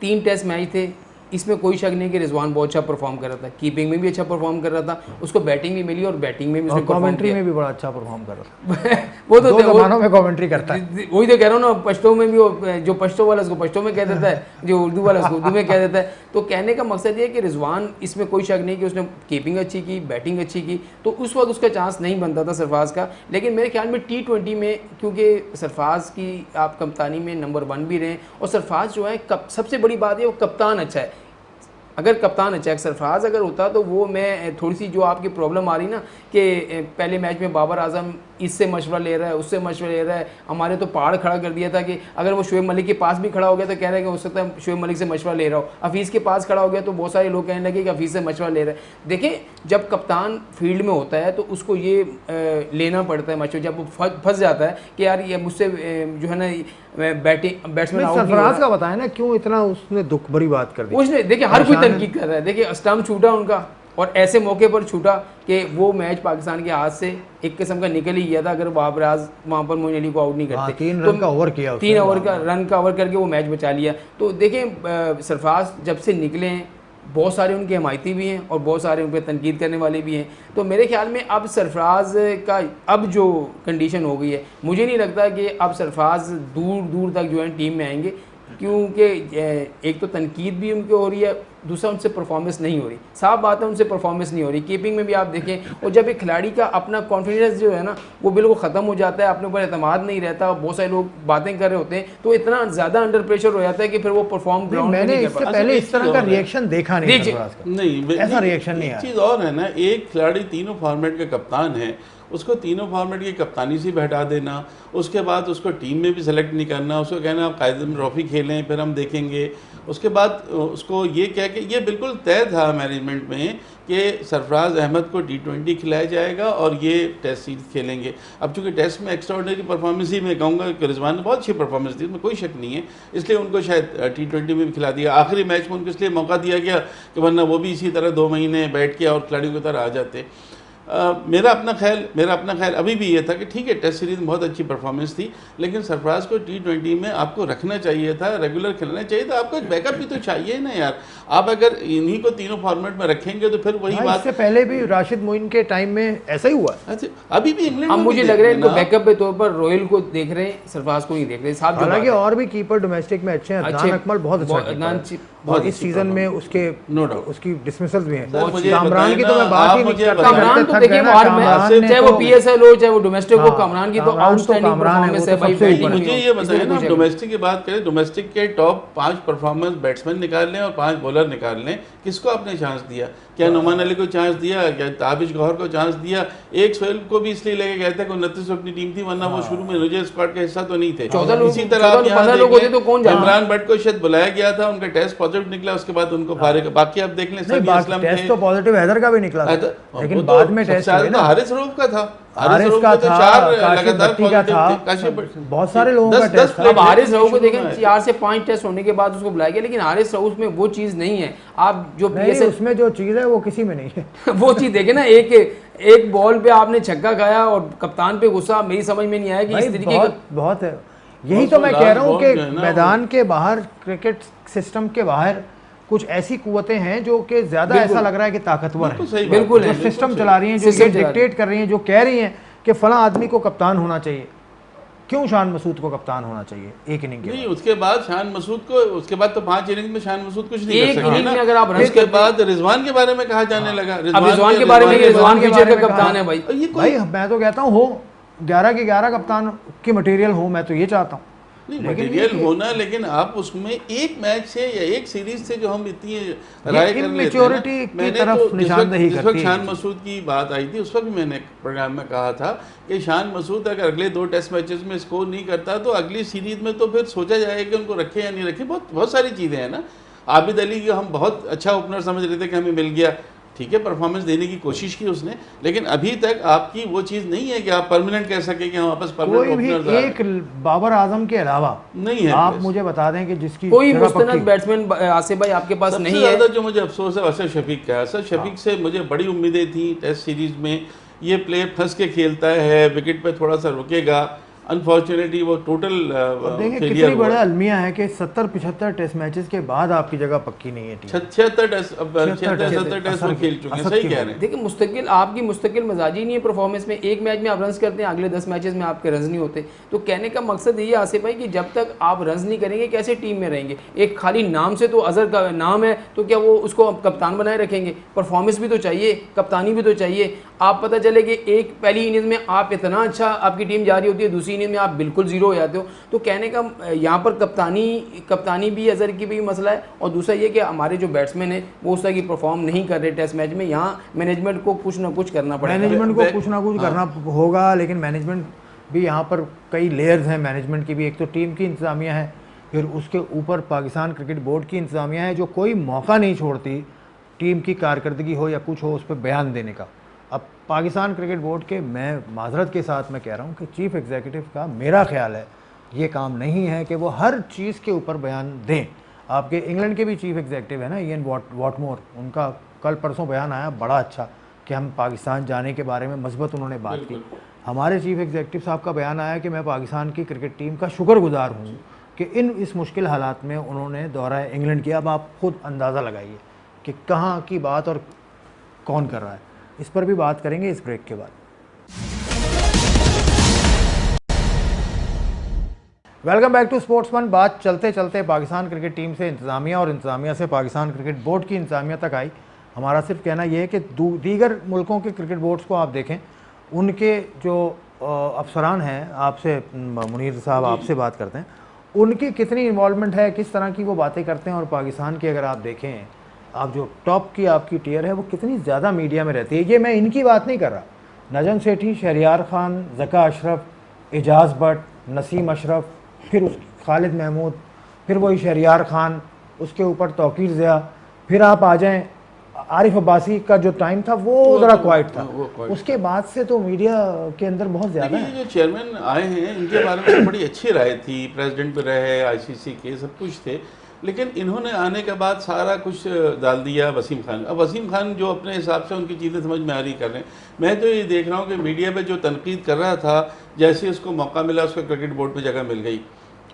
3 टेस्ट मैच थे, इसमें कोई शक नहीं कि रिजवान बहुत अच्छा परफॉर्म कर रहा था, कीपिंग में भी अच्छा परफॉर्म कर रहा था, उसको बैटिंग भी मिली और बैटिंग में भी उसने और परफॉर्म कमेंट्री किया। में भी बड़ा अच्छा परफॉर्म कर रहा था। वो तो दो जमानों में कमेंट्री करता है। वही तो कह रहा हूँ ना, पश्तो में भी जो पश्तो वाला उसको पश्तो में कह देता है, जो उर्दू वाला उसको उर्दू में कह देता है। तो कहने का मकसद ये है कि रिजवान, इसमें कोई शक नहीं कि उसने कीपिंग अच्छी की, बैटिंग अच्छी की, तो उस वक्त उसका चांस नहीं बनता था सरफराज का। लेकिन मेरे ख्याल में T20 में, क्योंकि सरफराज की आप कप्तानी में नंबर 1 भी रहे, और सरफराज जो है सबसे बड़ी बात है वो कप्तान अच्छा है। अगर कप्तान अच्छा है, सरफराज अगर होता तो वो, मैं थोड़ी सी जो आपकी प्रॉब्लम आ रही ना कि पहले मैच में बाबर आजम इससे मशवरा ले रहा है, उससे मशवरा ले रहा है, हमारे तो पहाड़ खड़ा कर दिया था कि अगर वो शोएब मलिक के पास भी खड़ा हो गया तो कह रहा है कि हो सकता है शोएब मलिक से मशवरा ले रहा हो, हफीज़ के पास खड़ा हो गया तो बहुत सारे लोग कहने लगे कि हफीज़ से मशवरा ले रहा है। देखें, जब कप्तान फील्ड में होता है तो उसको ये लेना पड़ता है मशवरा। जब वो फंस जाता है कि यार ये मुझसे जो है ना बैट्समैन आउट नहीं हो सरफराज रहा। का बताया ना क्यों इतना उसने दुख भरी बात कर दी। उसने, देखिए, हर कोई परेशान है। तनकीद कर रहा है। देखिए, स्टंप छूटा उनका, और ऐसे मौके पर छूटा कि वो मैच पाकिस्तान के हाथ से एक किस्म का निकल ही गया था अगर बाबर आजम वहाँ पर मोइन अली को आउट नहीं करते। 3 तो रन का ओवर किया उसने। 3 ओवर का रन का ओवर करके वो मैच बचा लिया। तो देखें, सरफराज जब से निकले हैं, बहुत सारे उनके हमायती भी हैं और बहुत सारे उन पर तनकीद करने वाले भी हैं। तो मेरे ख्याल में अब सरफराज का अब जो कंडीशन हो गई है, मुझे नहीं लगता कि अब सरफराज दूर दूर तक जो है टीम में आएंगे, क्योंकि एक तो तनकीद भी उनकी हो रही है, दूसरा उनसे परफॉर्मेंस नहीं हो रही। साफ बात है, उनसे परफॉर्मेंस नहीं हो रही। कीपिंग में भी आप देखें, और जब एक खिलाड़ी का अपना कॉन्फिडेंस जो है ना वो बिल्कुल ख़त्म हो जाता है, अपने ऊपर एतमाद नहीं रहता, बहुत सारे लोग बातें कर रहे होते हैं, तो इतना ज़्यादा अंडर प्रेशर हो जाता है कि फिर वो परफॉर्म ग्राउंड में मैंने नहीं कर इससे पाता। पहले एक इस तरह चीज़ का और है। रिएक्शन देखा नहीं देखिए, सरफराज का। नहीं, ऐसा रिएक्शन नहीं एक आया। चीज़ और है ना, एक खिलाड़ी तीनों फॉर्मेट का कप्तान है, उसको तीनों फॉर्मेट की कप्तानी से बैठा देना, उसके बाद उसको टीम में भी सेलेक्ट नहीं करना, उसको कहना आप कायदे में ट्रॉफी खेलें फिर हम देखेंगे, उसके बाद उसको ये कह के, ये बिल्कुल तय था मैनेजमेंट में कि सरफराज अहमद को T20 खिलाया जाएगा और ये टेस्ट सीरीज खेलेंगे। अब चूँकि टेस्ट में एक्स्ट्राऑर्डिनरी परफॉर्मेंस ही मैं कहूँगा कि रिजवान ने बहुत अच्छी परफॉर्मेंस दी, उसमें कोई शक नहीं है, इसलिए उनको शायद T20 में भी खिला दिया। आखिरी मैच में उनको इसलिए मौका दिया गया कि वरना वो भी इसी तरह 2 महीने बैठ के और खिलाड़ियों की तरह आ जाते। मेरा अपना ख्याल अभी भी ये था कि ठीक है, टेस्ट सीरीज में बहुत अच्छी परफॉर्मेंस थी, लेकिन सरफराज को T20 में आपको रखना चाहिए था, रेगुलर खेलना चाहिए था। आपको एक बैकअप भी तो चाहिए ना यार। आप अगर इन्हीं को तीनों फॉर्मेट में रखेंगे तो फिर वही बात। इससे पहले भी राशिद मोइन के टाइम में ऐसा ही हुआ। अच्छा, अभी भी इंग्लैंड अब में मुझे भी लग रहा है देख इनको लेना। बैकअप के तौर पर रोहिल को देख रहे हैं, सरफराज को नहीं देख रहे। साहब, जो हालांकि बात है, और भी कीपर डोमेस्टिक में अच्छे हैं। अदनान अकमल बहुत अच्छा अदनान कीपर है। बहुत और इस सीजन में उसके No doubt। उसकी डिसमिसल्स भी हैं। मुझे कामरान की बताएं तो मैं ना, बात आप ही नहीं मुझे करता। बताएं। कामरान तो थक देखिए गए ना, बाहर कामरान में ने चाहे वो तो- पीएसएल हो चाहे वो डोमेस्टिक हो, हाँ, कामरान की तो कामरान तो आउटस्टैंडिंग कामरान है, वो परफॉर्मेंस तो है भाई। सबसे पहली ऊपर है। मुझे ये इसमें बताएं कोई ना, शक डोमेस्टिक की बात करें, डोमेस्टिक के टॉप 5 परफॉर्मेंस बैट्समैन निकाल लें और 5 बॉलर निकाल लें, किसको आपने चांस दिया? क्या नुमान अली को चांस दिया? क्या ताबिश गौहर को चांस दिया? एक सोहेल को भी इसलिए लेके गए थे कि 29 अपनी टीम थी, वरना वो शुरू में मुझे स्क्वाड का हिस्सा तो नहीं थे। 14 लोग- इसी तरह 14 आप यहाँ 15 लोग देख होते लें, तो कौन जाता? इमरान भट्ट को शायद बुलाया गया था, उनका टेस्ट पॉजिटिव निकला, उसके बाद उनको फारिग, बाकी आप देख लें नहीं, सभी बाकी असलम टेस्ट थे। तो पॉजिटिव हैदर का भी निकला था, लेकिन वो तो बाद में सबसे टेस्ट ज्यादा हुए तो ना। हारिस रऊफ का था, हारिस रऊफ का के तो था, 4 काशिफ लगातार भट्टी का positive था, थे। काशिफ बहुत सारे लोगों का टेस्ट था। अब हारिस रऊफ को देखें, शुरू में 4 से 5 टेस्ट होने के बाद उसको बुलाया गया, लेकिन हारिस रऊफ में वो चीज़ नहीं है। आप जो नहीं, पीएसएल उसमें जो चीज़ है वो किसी में नहीं है। वो चीज़ देखे ना, एक बॉल पे आपने छक्का खाया और कप्तान पे गुस्सा, मेरी समझ में नहीं आया कि भाई इस तरीके बहुत बहुत है। यही बहुत तो मैं कह रहा हूँ बहुत कि जो है ना, मैदान के बाहर, क्रिकेट सिस्टम के बाहर कुछ ऐसी कुव्वतें हैं जो कि ज्यादा ऐसा लग रहा है कि ताकतवर बिल्कुल है, सही बात बिल्कुल है, है, जो बिल्कुल सिस्टम सही। चला रही हैं, जो सिस्टम ये चला रही डिक्टेट कर रही हैं, जो कह रही हैं कि फला आदमी को कप्तान होना चाहिए। क्यों शान मसूद को कप्तान होना चाहिए एक इनिंग के नहीं, बाद? उसके बाद शान मसूद को, उसके बाद तो 5 इनिंग में शान मसूद कुछ नहीं एक कर सके इनिंग ना। में अगर आप रन उसके बाद रिजवान के बारे में कहा जाने लगा। अब रिजवान के बारे में, रिजवान के फ्यूचर बारे का में कप्तान कहा। है भाई। ये कोई भाई मैं तो कहता हूँ हो 11 के 11 कप्तान की मटेरियल हो, मैं तो ये चाहता हूँ। नहीं, लेकिन मटेरियल ये- होना, लेकिन आप उसमें एक मैच से या एक सीरीज से जो हम इतनी राय कर लेते हैं ना, immaturity की मैंने तरफ तो निशानदेही जिस करती वक्त है शान ये मसूद की बात आई थी, उस वक्त भी मैंने प्रोग्राम में कहा था कि शान मसूद अगर अगले 2 टेस्ट मैचेस में स्कोर नहीं करता तो अगली सीरीज में तो फिर सोचा जाएगा कि उनको रखे या नहीं रखे। बहुत बहुत सारी चीज़ें हैं ना। आबिद अली को हम बहुत अच्छा ओपनर समझ रहे थे कि हमें मिल गया, ठीक है, परफॉर्मेंस देने की कोशिश की उसने, लेकिन अभी तक आपकी वो चीज़ नहीं है कि आप परमानेंट कह सके कि हम वापस परमानेंट कोई भी ओपनर एक बाबर आजम के अलावा नहीं है। आप बस। मुझे बता दें कि जिसकी कोई जगह मुस्तनद पक्की- बैट्समैन आसिफ भाई आपके पास सबसे नहीं ज़्यादा है। जो मुझे अफसोस है असद शफीक का। असद शफीक से मुझे बड़ी उम्मीदें थी टेस्ट सीरीज में। ये प्लेयर फंस के खेलता है, विकेट पे थोड़ा सा रुकेगा, अनफॉर्चुनेटली वो टोटल अब देखिए फेलियर कितनी हुआ। बड़ा अलमिया है कि 70-75 टेस्ट मैचेस के बाद आपकी जगह पक्की नहीं है टीम। 76 टेस्ट, अब 76 76 टेस्ट वो खेल चुके हैं, असद सही की कह बात रहे हैं। देखिए मुस्तकिल, आपकी मुस्तकिल मिजाजी नहीं है परफॉर्मेंस में। एक मैच में आप रन्स करते हैं, अगले 10 मैचेस में आपके रन्स नहीं होते। तो कहने का मकसद ये है आसिफ भाई कि जब तक आप रन्स नहीं करेंगे कैसे टीम में रहेंगे? एक खाली नाम से तो अजहर का नाम है तो क्या वो उसको कप्तान बनाए रखेंगे? परफॉर्मेंस भी तो चाहिए, कप्तानी भी तो चाहिए। आप पता चले कि एक पहली इनिंग्स में आप इतना अच्छा आपकी टीम जा रही होती है, दूसरी इनिंग में आप बिल्कुल जीरो हो जाते हो। तो कहने का यहाँ पर कप्तानी भी अजहर की भी मसला है, और दूसरा ये कि हमारे जो बैट्समैन हैं वो उस तरह की परफॉर्म नहीं कर रहे टेस्ट मैच में। यहाँ मैनेजमेंट को कुछ ना कुछ करना पड़ेगा। मैनेजमेंट को कुछ ना कुछ करना होगा, लेकिन मैनेजमेंट भी यहाँ पर कई लेयर्स हैं मैनेजमेंट की भी। एक तो टीम की इंतजामिया है, फिर उसके ऊपर पाकिस्तान क्रिकेट बोर्ड की इंतजामिया है जो कोई मौका नहीं छोड़ती टीम की कारकर्दगी हो या कुछ हो उस पर बयान देने का। अब पाकिस्तान क्रिकेट बोर्ड के, मैं माजरत के साथ मैं कह रहा हूँ कि चीफ एग्जीक्यूटिव का मेरा ख्याल है ये काम नहीं है कि वो हर चीज़ के ऊपर बयान दें। आपके इंग्लैंड के भी चीफ एग्जीक्यूटिव है ना, इयन वॉटमोर, उनका कल परसों बयान आया बड़ा अच्छा कि हम पाकिस्तान जाने के बारे में मस्बत उन्होंने बात की। हमारे चीफ एग्जीक्यूटिव साहब का बयान आया कि मैं पाकिस्तान की क्रिकेट टीम का शुक्रगुजार हूँ कि इस मुश्किल हालात में उन्होंने दौरा इंग्लैंड किया। अब आप खुद अंदाज़ा लगाइए कि कहाँ की बात और कौन कर रहा है। इस पर भी बात करेंगे इस ब्रेक के बाद। Welcome back to sportsman. बात चलते चलते पाकिस्तान क्रिकेट टीम से इंतज़ामिया और इंतज़ामिया से पाकिस्तान क्रिकेट बोर्ड की इंतज़ामिया तक आई। हमारा सिर्फ कहना यह है कि दीगर मुल्कों के क्रिकेट बोर्ड्स को आप देखें, उनके जो अफसरान हैं, आपसे मुनीर साहब आपसे बात करते हैं, उनकी कितनी इन्वॉल्वमेंट है, किस तरह की वो बातें करते हैं। और पाकिस्तान की अगर आप देखें, आप जो टॉप की आपकी टियर है वो कितनी ज़्यादा मीडिया में रहती है। ये मैं इनकी बात नहीं कर रहा, नजम सेठी, शहरियार खान, ज़का अशरफ, एजाज़ भट्ट, नसीम अशरफ, फिर उस खालिद महमूद, फिर वही शहरियार खान, उसके ऊपर तौकीर ज़िया, फिर आप आ जाएँ आरिफ अब्बासी का जो टाइम था वो ज़रा क्वाइट था। उसके बाद से तो मीडिया के अंदर बहुत ज़्यादा है। जो चेयरमैन आए हैं इनके बारे में बड़ी अच्छी राय थी, प्रेसिडेंट भी रहे, आईसीसी के सब कुछ थे, लेकिन इन्होंने आने के बाद सारा कुछ डाल दिया वसीम खान। अब वसीम खान जो अपने हिसाब से उनकी चीज़ें समझ में आ रही कर रहे हैं। मैं तो ये देख रहा हूँ कि मीडिया पे जो तनकीद कर रहा था, जैसे उसको मौका मिला उसको क्रिकेट बोर्ड पे जगह मिल गई।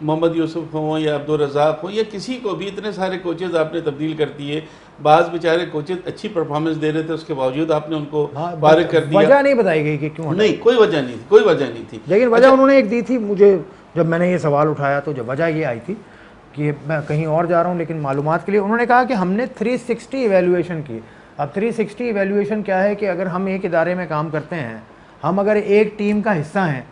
मोहम्मद यूसुफ हो या अब्दुल रज़ाक हो या किसी को भी, इतने सारे कोचेज़ आपने तब्दील कर दिए। बाज़ बेचारे कोचेज़ अच्छी परफॉर्मेंस दे रहे थे, उसके बावजूद आपने उनको फारिग कर दिया। वजह नहीं बताई गई कि क्यों नहीं, कोई वजह नहीं थी, कोई वजह नहीं थी। लेकिन वजह उन्होंने एक दी थी मुझे, जब मैंने ये सवाल उठाया तो जब वजह ये आई थी कि मैं कहीं और जा रहा हूँ, लेकिन मालूमात के लिए उन्होंने कहा कि हमने 360 इवैल्यूएशन की। अब 360 इवैल्यूएशन क्या है कि अगर हम एक इदारे में काम करते हैं, हम अगर एक टीम का हिस्सा हैं,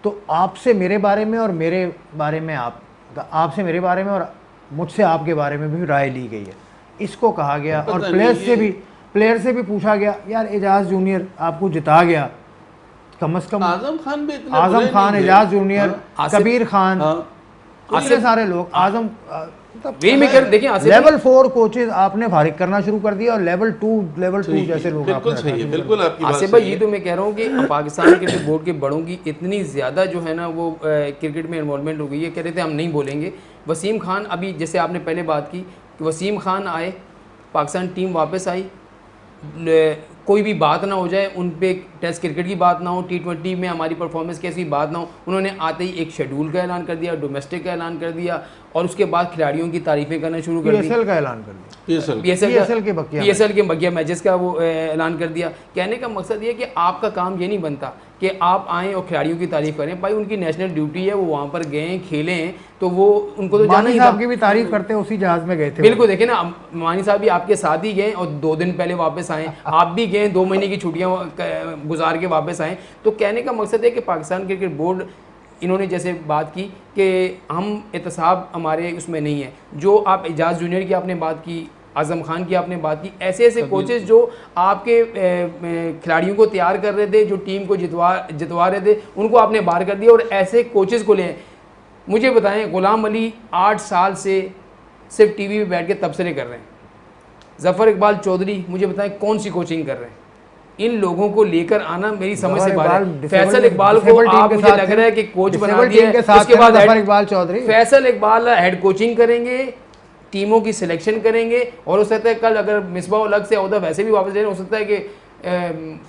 तो आपसे मेरे बारे में और मेरे बारे में आपसे मेरे बारे में और मुझसे आपके बारे में भी राय ली गई है, इसको कहा गया। और प्लेयर से भी पूछा गया, यार एजाज जूनियर आपको जिता गया, कम से कम आजम खान भी इतने आजम बुरे खान, नहीं थे। एजाज जूनियर, हाँ, कबीर खान, इतने सारे लोग, आजम वे मेकर देखिए आसिफ लेवल 4 कोचेज आपने फारिग करना शुरू कर दिया और लेवल 2 जैसे लोग बिल्कुल आपने सही है, रखना शुरू बिल्कुल आपकी बात आसिफ भाई, सही ये है। तो मैं कह रहा हूँ कि पाकिस्तान क्रिकेट बोर्ड के बड़ों की इतनी ज़्यादा जो है ना वो क्रिकेट में इन्वॉल्वमेंट हो गई है, कह रहे थे हम नहीं बोलेंगे। वसीम खान, अभी जैसे आपने पहले बात की कि वसीम खान आए, पाकिस्तान टीम वापस आई, कोई भी बात ना हो जाए उन पे, टेस्ट क्रिकेट की बात ना हो, T20 में हमारी परफॉर्मेंस कैसी बात ना हो, उन्होंने आते ही एक शेड्यूल का ऐलान कर दिया, डोमेस्टिक का ऐलान कर दिया और उसके बाद खिलाड़ियों की तारीफें करना शुरू कर दी। PSL का ऐलान कर दिया, PSL PSL के बकिया मैचेस का वो ऐलान कर दिया। कहने का मकसद ये कि आपका काम ये नहीं बनता कि आप आएँ और खिलाड़ियों की तारीफ करें। भाई उनकी नेशनल ड्यूटी है, वो वहाँ पर गए खेले हैं, तो वो उनको तो जाना ही था। साहब की भी तारीफ करते हैं, उसी जहाज में गए थे। बिल्कुल, देखे ना, मानी साहब भी आपके साथ ही गए और 2 दिन पहले वापस आए, आप भी गए 2 महीने की छुट्टियां गुजार के वापस आए। तो कहने का मकसद है कि पाकिस्तान क्रिकेट बोर्ड, इन्होंने जैसे बात की कि हम एहतसाब हमारे उसमें नहीं है, जो आप एजाज जूनियर की आपने बात की, आज़म खान की आपने बात की, ऐसे ऐसे कोचेस जो आपके खिलाड़ियों को तैयार कर रहे थे, जो टीम को जितवा रहे थे, उनको आपने बाहर कर दिया और ऐसे कोचेस को ले। मुझे बताएं, गुलाम अली 8 साल से सिर्फ टीवी पे बैठ के तबसरे कर रहे हैं, ज़फ़र इकबाल चौधरी मुझे बताएं कौन सी कोचिंग कर रहे हैं। इन लोगों को लेकर आना मेरी समझ से बाहर है। फैसल इकबाल को आप, मुझे लग रहा है कि कोच बना दिया है, उसके बाद फैसल इकबाल हेड कोचिंग करेंगे, टीमों की सिलेक्शन करेंगे और हो सकता है कल अगर मिसबाह अलग से ओहदा वैसे भी वापस लेना, हो सकता है कि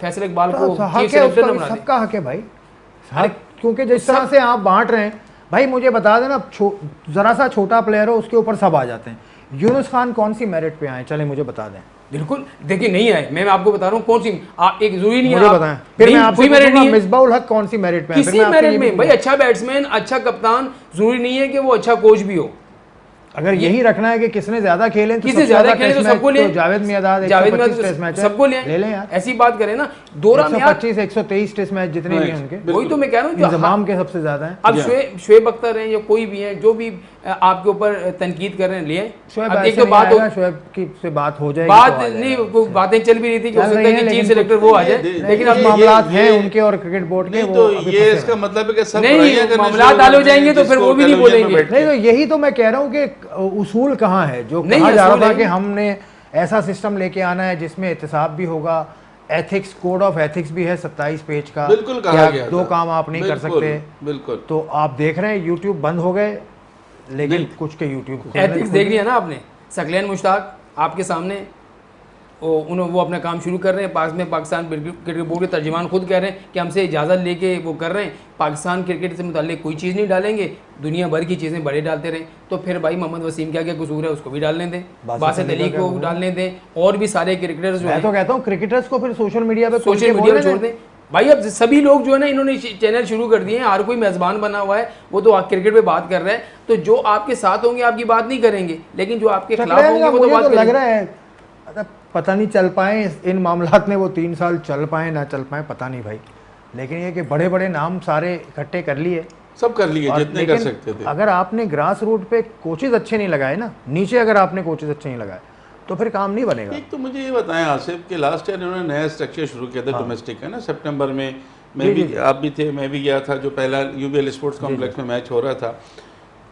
फैसल इकबाल को चीफ सेलेक्टर न बना दें। सबका हक है भाई, क्योंकि जिस तरह से आप बांट रहे हैं भाई, मुझे बता देना, जरा सा छोटा प्लेयर हो उसके ऊपर सब आ जाते हैं। यूनुस खान कौन सी मेरिट पे आए, चले मुझे बता दें। बिल्कुल, देखिए नहीं आए, मैं आपको बता रहा हूँ कौन सी, आप एक जरूरी नहीं मुझे है, बताएं, फिर मैं आपसे पूछूंगा मिसबाउल हक कौन सी मेरिट पे है। किसी मेरिट में भाई, अच्छा बैट्समैन, अच्छा कप्तान, जरूरी नहीं है कि वो अच्छा कोच भी हो। अगर यही रखना है कि किसने ज्यादा खेले, किसने ज्यादा खेले तो सबको ले, जावेद मियादाद सबको ले लें यार, ऐसी बात करें ना। दौरा में 125-123 टेस्ट मैच जितने भी हैं उनके, वही तो मैं कह रहा हूँ इंतजाम के सबसे ज्यादा हैं। अब शोएब अख्तर हैं या कोई भी है जो भी आपके ऊपर तनकीद कर रहे हैं, लिए एक तो बात शोएब की से बात हो जाएगी, बात नहीं, बातें चल भी रही थी कि हो सकता है कि चीफ सेलेक्टर वो आ जाए, लेकिन अब मामलात हैं उनके और क्रिकेट बोर्ड के, तो ये इसका मतलब है कि सब नहीं, मामलात डाल हो जाएंगे तो फिर वो भी नहीं बोलेंगे। नहीं, तो यही तो मैं कह रहा हूँ कि उसूल कहाँ है, जो कहा जा रहा था कि हमने ऐसा सिस्टम लेके आना है जिसमें एहतसाब भी होगा, एथिक्स, कोड ऑफ एथिक्स भी है 27 पेज का, बिल्कुल कहा गया 2 काम आप नहीं कर सकते। बिल्कुल, तो आप देख रहे हैं यूट्यूब बंद हो गए, लेकिन कुछ के यूट्यूब एथिक्स देख लिया ना आपने। सकलैन मुश्ताक आपके सामने वो अपना काम शुरू कर रहे हैं। पाकिस्तान क्रिकेट बोर्ड के तर्जुमान खुद कह रहे हैं कि हमसे इजाज़त लेके वो कर रहे हैं, पाकिस्तान क्रिकेट से मुताल्लिक कोई चीज़ नहीं डालेंगे, दुनिया भर की चीज़ें बड़े डालते रहें। तो फिर भाई मोहम्मद वसीम क्या क्या कसूर है, उसको भी डालने दें, बासित अली को डालने दें, और भी सारे क्रिकेटर्स जो मैं तो कहता हूँ क्रिकेटर्स को फिर सोशल मीडिया पे छोड़ दें भाई। अब सभी लोग जो है ना, इन्होंने चैनल शुरू कर दिए हैं, हर कोई मेज़बान बना हुआ है, वो तो क्रिकेट पे बात कर रहा है। तो जो आपके साथ होंगे आपकी बात नहीं करेंगे, लेकिन जो आपके खिलाफ होंगे वो तो बात करेंगे। लग रहा है पता नहीं चल पाए इन मामलात में, वो 3 साल चल पाए ना चल पाए पता नहीं भाई, लेकिन ये कि बड़े बड़े नाम सारे इकट्ठे कर लिए, सब कर लिए जितने कर सकते थे। अगर आपने ग्रास रूट पे कोचेज अच्छे नहीं लगाए ना, नीचे अगर आपने कोचेज अच्छे नहीं लगाए तो फिर काम नहीं बनेगा। एक तो मुझे ये बताएं आसिफ कि लास्ट ईयर इन्होंने नया स्ट्रक्चर शुरू किया था डोमेस्टिक, है ना, सितंबर में मैं भी, आप भी थे, मैं भी गया था, जो पहला यूबीएल स्पोर्ट्स कॉम्प्लेक्स में मैच हो रहा था।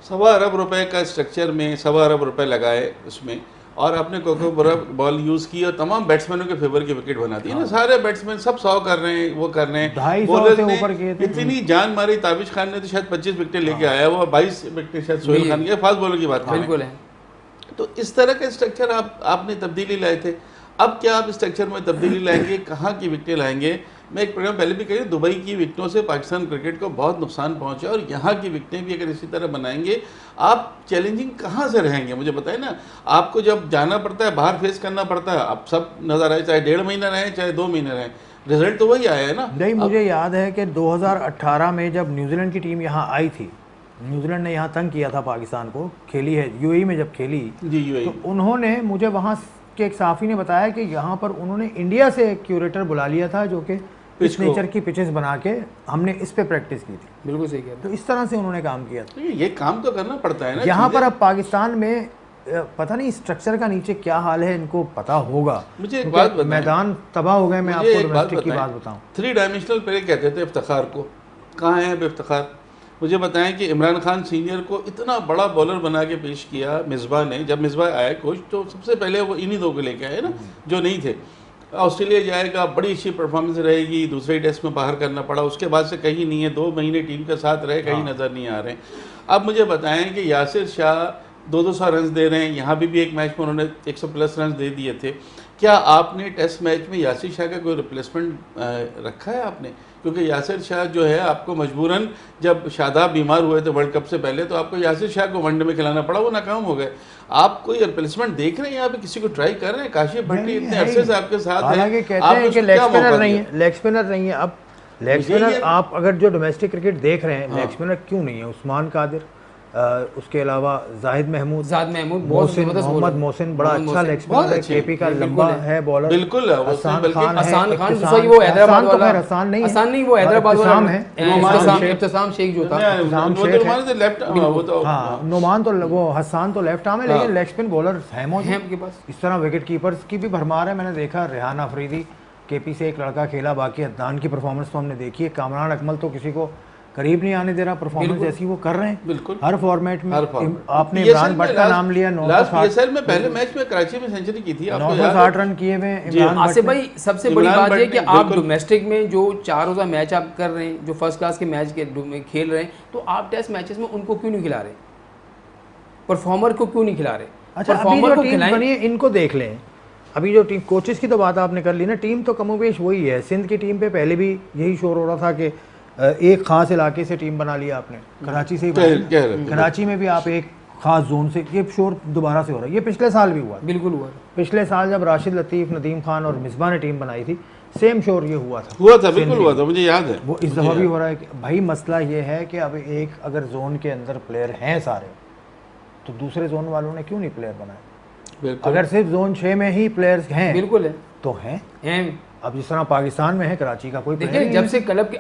1.25 अरब रुपए का स्ट्रक्चर में 1.25 अरब रुपए लगाए उसमें, और आपने कोको बॉल यूज़ की और तमाम बैट्समैनों के फेवर की विकेट बना दी ना। सारे बैट्समैन सब 100 कर रहे हैं, वो कर रहे हैं, 250 से ऊपर किए थे। इतनी जान मारी। ताबिश खान ने तो शायद 25 विकेटें लेके आया, वो 22 विकेटें शायद सोहेल खान के, फास्ट बॉलर की बात करें। बिल्कुल है। तो इस तरह का स्ट्रक्चर आपने तब्दीली लाए थे। अब क्या आप स्ट्रक्चर में तब्दीली लाएंगे, कहाँ की विकेटें लाएंगे? मैं एक प्रोग्राम पहले भी कही, दुबई की विकेटों से पाकिस्तान क्रिकेट को बहुत नुकसान पहुंचा, और यहाँ की विकेटें भी अगर इसी तरह बनाएंगे, आप चैलेंजिंग कहाँ से रहेंगे? मुझे बताए ना, आपको जब जाना पड़ता है, बाहर फेस करना पड़ता है, आप सब नजर आए, चाहे 1.5 महीना रहे चाहे 2 महीने रहे, रिजल्ट तो वही आया है ना। नहीं, मुझे याद है कि 2018 में जब न्यूजीलैंड की टीम यहाँ आई थी, न्यूजीलैंड ने यहाँ तंग किया था पाकिस्तान को, खेली है यूएई में, जब खेली जी यूएई, तो उन्होंने मुझे वहाँ के एक साफ़ी ने बताया कि यहाँ पर उन्होंने इंडिया से एक क्यूरेटर बुला लिया था जो कि पिच नेचर की पिचेस बना के हमने इस पे प्रैक्टिस की थी। बिल्कुल सही कह रहे हैं। तो इस तरह से उन्होंने काम किया था। ये काम तो करना पड़ता है ना। यहाँ पर अब पाकिस्तान में पता नहीं स्ट्रक्चर का नीचे क्या हाल है, इनको पता होगा। मुझे एक बात बताएं, मैदान तबाह हो गए। मैं आपको डोमेस्टिक की बात बताऊं, 3 डायमेंशनल प्लेयर कहते थे इफ्तिखार को, कहाँ है अब इफ्तिखार? मुझे बताएं कि इमरान खान सीनियर को इतना बड़ा बॉलर बना के पेश किया मिसबा ने। जब मिसबा आया कोच तो सबसे पहले वो इन्हीं 2 को लेके आए ना जो नहीं थे। ऑस्ट्रेलिया जाएगा, बड़ी अच्छी परफॉर्मेंस रहेगी, दूसरे टेस्ट में बाहर करना पड़ा, उसके बाद से कहीं नहीं है। 2 महीने टीम के साथ रहे, कहीं नज़र नहीं आ रहे। अब मुझे बताएं कि यासिर शाह 200 रन दे रहे हैं, यहाँ भी एक मैच में उन्होंने 100+ रन दे दिए थे। क्या आपने टेस्ट मैच में यासिर शाह का कोई रिप्लेसमेंट रखा है आपने? क्योंकि यासिर शाह जो है आपको मजबूरन, जब शादाब बीमार हुए थे वर्ल्ड कप से पहले, तो आपको यासिर शाह को वनडे में खिलाना पड़ा, वो नाकाम हो गए। आप कोई रिप्लेसमेंट देख रहे हैं यहाँ पे? किसी को ट्राई कर रहे हैं? काशिफ भट्टी इतने अरसे से आपके साथ है, हालांकि कहते हैं कि लेग स्पिनर नहीं है, लेग स्पिनर नहीं है। अब लेग स्पिनर आप अगर जो डोमेस्टिक क्रिकेट देख रहे हैं, लेग स्पिनर क्यों नहीं है? उस्मान कादिर, उसके अलावा जाहिद महमूद, मोहम्मद मोहसिन बड़ा अच्छा लेग स्पिनर है, केपी का लंबा है बॉलर, बिल्कुल। हसन खान वो हैदराबाद वाला, हसन नहीं नहीं वो हैदराबाद वाला है, इब्तिसाम शेख जो था, नुमान तो वो हसन तो लेफ्ट आर्म है, लेकिन लेग स्पिन बॉलर है आपके पास। इस तरह विकेट कीपर्स की भी भरमार है। मैंने देखा रेहान अफरीदी, केपी से एक लड़का खेला, बाकी अदनान की परफॉर्मेंस तो हमने देखी है। कामरान अकमल तो किसी को करीब नहीं आने दे रहा, परफॉर्मेंस जैसी वो कर रहे हैं बिल्कुल हर फॉर्मेट में। आपने इमरान भट्ट का नाम लिया, 960 में पहले मैच में कराची में सेंचुरी की थी, 960 रन किए हुए इमरान भट्ट। आसिफ भाई सबसे बड़ी बात है कि आप डोमेस्टिक में जो 4 रोज़ा मैच आप कर रहे हैं, जो फर्स्ट क्लास के मैच खेल रहे हैं, तो आप टेस्ट मैचेस में उनको क्यों नहीं खिला रहे? परफॉर्मर को क्यों नहीं खिला रहे? अच्छा, अभी जो टीम बनी है इनको देख लें। अभी जो टीम, कोचेस की तो बात आपने कर ली ना, टीम तो कमोबेश वही है। सिंध की टीम पे पहले भी यही शोर हो रहा था कि एक खास इलाके से टीम बना लिया आपने, कराची से ही कराची में भी आप एक खास जोन से, ये शोर दोबारा से हो रहा है। ये पिछले साल भी हुआ, बिल्कुल हुआ। पिछले साल जब राशिद लतीफ़, नदीम खान और मिसबा ने टीम बनाई थी, सेम शोर ये हुआ था, बिल्कुल हुआ था, मुझे याद है। वो इस दफ़ा भी हो रहा है कि भाई मसला ये है कि अब एक अगर जोन के अंदर प्लेयर हैं सारे, तो दूसरे जोन वालों ने क्यों नहीं प्लेयर बनाए? अगर सिर्फ जोन 6 में ही प्लेयर्स हैं, बिल्कुल है, तो हैं। अब जिस तरह पाकिस्तान में है, कराची का कोई देखिए जब से क्लब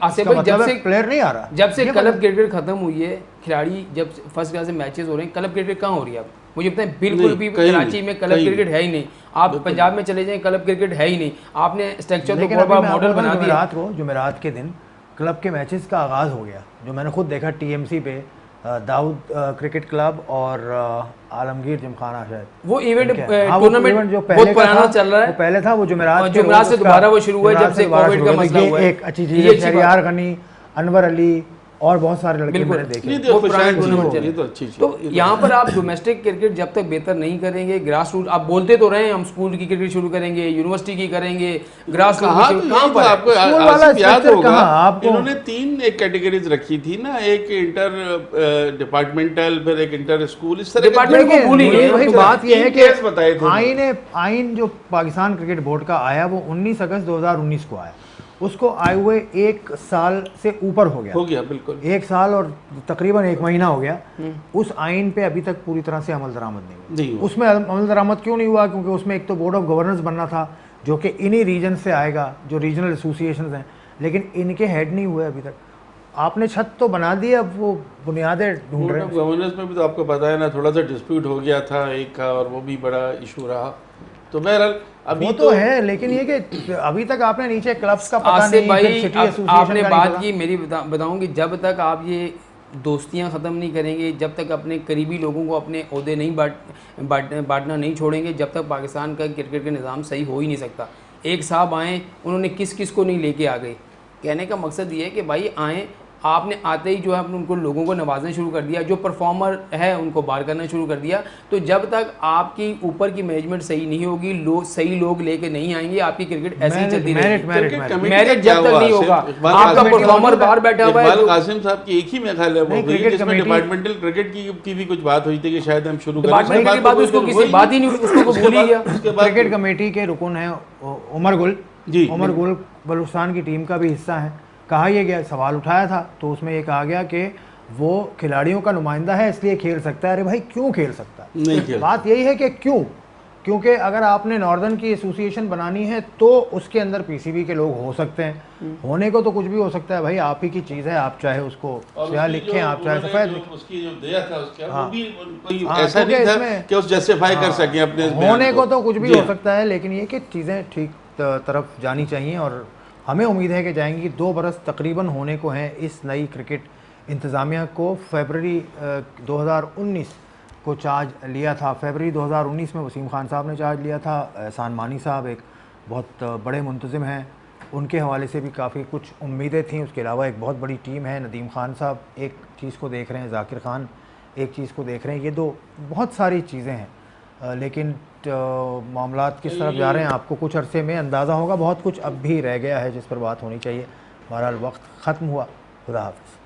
जब से प्लेयर नहीं आ रहा, जब से क्लब क्रिकेट खत्म हुई है, खिलाड़ी जब फर्स्ट क्लास से मैचेस हो रहे हैं, क्लब क्रिकेट कहाँ हो रही है? अब मुझे पता है बिल्कुल भी कराची में क्लब क्रिकेट है ही नहीं। आप पंजाब में चले जाएं, क्लब क्रिकेट है ही नहीं। आपने स्ट्रक्चर तो बहुत बड़ा मॉडल बना दिया। जुमेरात के दिन क्लब के मैचेस का आगाज़ हो गया, जो मैंने खुद देखा टीएमसी पे, दाऊद क्रिकेट क्लब और आलमगीर जिमखाना, शायद वो इवेंट टूर्नामेंट जो पहले पुराना चल रहा है, वो पहले था, वो जुमेरात से दोबारा वो शुरू हुआ जब से कोविड का मसला हुआ है। एक अच्छी चीज़ है, शरियार गनी, अनवर अली और बहुत सारे लड़के मैंने देखे। तो यहाँ पर आप डोमेस्टिक क्रिकेट जब तक बेहतर नहीं करेंगे, ग्रास रूट आप बोलते तो रहे हैं हम स्कूल की क्रिकेट शुरू करेंगे, यूनिवर्सिटी की करेंगे, ग्रास रूट आपको याद होगा इन्होंने 3 एक कैटेगरीज रखी थी ना, एक इंटर डिपार्टमेंटल, फिर एक इंटर स्कूल, इस तरह डिपार्टमेंट को भूल ही गए। वही बात यह है कि आइन जो पाकिस्तान क्रिकेट बोर्ड का आया वो 19 अगस्त 2019 को आया, उसको आए हुए 1 साल से ऊपर हो गया बिल्कुल 1 साल और तकरीबन 1 महीना हो गया। उस आइन पे अभी तक पूरी तरह से अमल दरामद नहीं हुआ। उसमें अमल दरामद क्यों नहीं हुआ? क्योंकि उसमें एक तो बोर्ड ऑफ गवर्नेंस बनना था, जो कि इन्हीं रीजन से आएगा, जो रीजनल एसोसिएशन हैं, लेकिन इनके हेड नहीं हुए अभी तक। आपने छत तो बना दी, अब वो बुनियादें ढूंढ रहे हैं। गवर्नेंस में भी तो आपको पता है ना, थोड़ा सा डिस्प्यूट हो गया था एक का, और वो भी बड़ा इशू रहा। तो बहरहाल अभी तो है, लेकिन ये कि अभी तक आपने नीचे क्लब्स का पता नहीं, भाई आपने बात की, मेरी बताऊंगी, जब तक आप ये दोस्तियां ख़त्म नहीं करेंगे, जब तक अपने करीबी लोगों को अपने ओहदे नहीं बांटना नहीं छोड़ेंगे, जब तक पाकिस्तान का क्रिकेट का निज़ाम सही हो ही नहीं सकता। एक साहब आए, उन्होंने किस किस को नहीं लेके आ गए। कहने का मकसद ये है कि भाई आएँ, आपने आते ही जो है अपने उनको लोगों को नवाजना शुरू कर दिया, जो परफॉर्मर है उनको बाहर करना शुरू कर दिया। तो जब तक आपकी ऊपर की मैनेजमेंट सही नहीं होगी, सही लोग लेके नहीं आएंगे, आपकी क्रिकेट ऐसे ही चलती रहेगी। मेरिट जब तक नहीं होगा, आपका परफॉर्मर बाहर बैठा हुआ है। कासिम साहब की एक ही में ख्याल है वो डिपार्टमेंटल क्रिकेट की भी कुछ बात हुई थी कि शायद हम शुरू करें, उसको किसी बात ही नहीं, उसको भूल ही गया। क्रिकेट कमेटी के रुकन है उमर गुल जी, उमर गुल बलूचिस्तान की टीम का भी हिस्सा है। कहा यह गया, सवाल उठाया था तो उसमें ये कहा गया कि वो खिलाड़ियों का नुमाइंदा है इसलिए खेल सकता है। अरे भाई क्यों खेल सकता है? बात यही है कि क्यों क्योंकि अगर आपने नॉर्दर्न की एसोसिएशन बनानी है तो उसके अंदर पीसीबी के लोग हो सकते हैं, होने को तो कुछ भी हो सकता है भाई, आप ही की चीज़ है, आप चाहे उसको स्याह लिखें, आप चाहे सफ़ेद लिखें। उसकी जो दिया था उसके हाँ। वो भी कोई हाँ, ऐसा क्योंकि नहीं था इसमें- कि उस जस्टिफाई कर सकें अपने इस बयान होने को तो कुछ भी जी हो हाँ। सकता है, लेकिन ये कि चीज़ें ठीक तरफ जानी चाहिए और हमें उम्मीद है कि जाएंगी। 2 बरस तकरीबन होने को हैं इस नई क्रिकेट इंतज़ामिया को। फरवरी 2019 को चार्ज लिया था, फरवरी 2019 में वसीम खान साहब ने चार्ज लिया था। एहसान मानी साहब एक बहुत बड़े मुंतज़िम हैं, उनके हवाले से भी काफ़ी कुछ उम्मीदें थीं। उसके अलावा एक बहुत बड़ी टीम है, नदीम खान साहब एक चीज़ को देख रहे हैं, जाकिर खान एक चीज़ को देख रहे हैं, ये 2 बहुत सारी चीज़ें हैं। लेकिन मामलात किस तरफ जा रहे हैं आपको कुछ अरसे में अंदाज़ा होगा। बहुत कुछ अब भी रह गया है जिस पर बात होनी चाहिए। बहरहाल वक्त ख़त्म हुआ। खुदा हाफ़िज़।